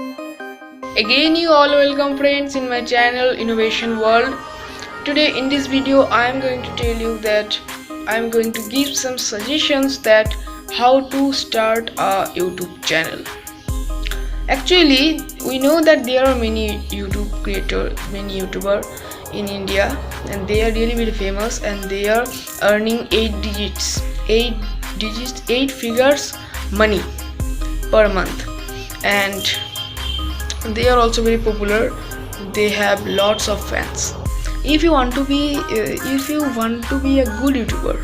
Again, you all welcome friends in my channel Innovation World. Today in this video I am going to tell you that I am going to give some suggestions that how to start a YouTube channel. Actually, we know that there are many YouTube creators, many YouTubers in India, and they are really very famous and they are earning 8 figures money per month, and they are also very popular. They have lots of fans. If you want to be a good YouTuber,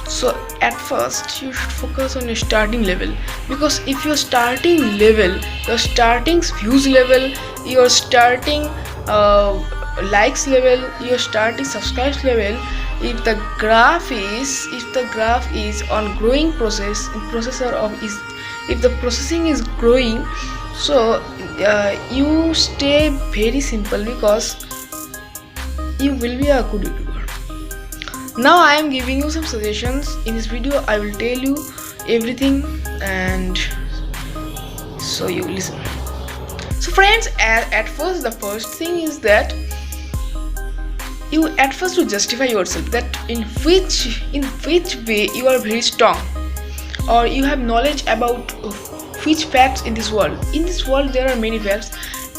so at first you should focus on your starting level, because if your starting level, your starting views level, your starting likes level, your starting subscribes level, if the graph is on growing process, if the processing is growing, so you stay very simple, because you will be a good YouTuber. Now I am giving you some suggestions. In this video I will tell you everything, and so you listen. So friends, at first, the first thing is that you at first to justify yourself that in which way you are very strong, or you have knowledge about which facts in this world. In this world there are many facts.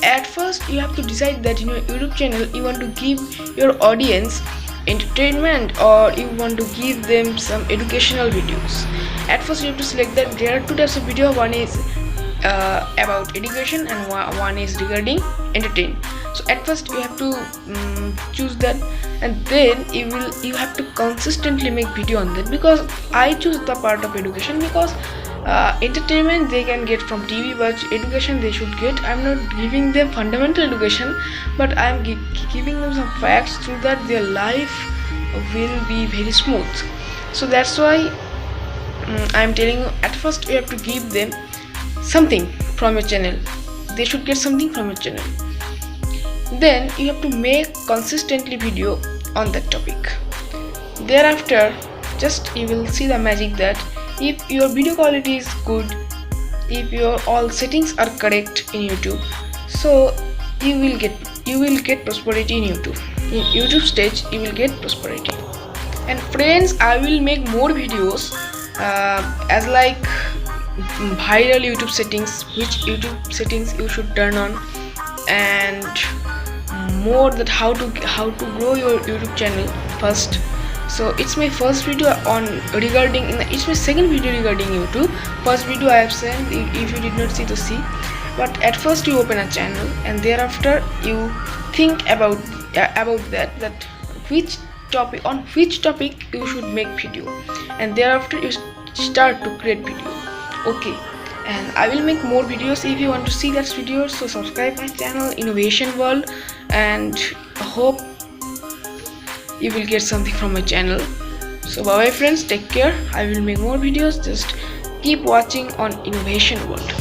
At first you have to decide that in your YouTube channel you want to give your audience entertainment, or you want to give them some educational videos. At first you have to select that there are two types of video. One is about education and one is regarding entertainment. So at first you have to choose that, and then you have to consistently make video on that, because I choose the part of education, because entertainment they can get from TV, but education they should get. I'm not giving them fundamental education, but I'm giving them some facts, through that their life will be very smooth. So that's why I'm telling you, at first you have to give them something from your channel. They should get something from your channel. Then you have to make consistently video on that topic. Thereafter, just you will see the magic that if your video quality is good, if your all settings are correct in YouTube, so you will get prosperity in YouTube. In YouTube stage you will get prosperity. And friends, I will make more videos as like viral YouTube settings, which YouTube settings you should turn on, and more that how to grow your YouTube channel first. So it's my first video on regarding, it's my second video regarding YouTube. First video I have sent, if you did not see, to see. But at first you open a channel, and thereafter you think about that which topic you should make video, and thereafter you start to create video. Okay, and I will make more videos. If you want to see that videos, so subscribe my channel Innovation World, and I hope you will get something from my channel. So bye bye friends, take care. I will make more videos. Just keep watching on Innovation World.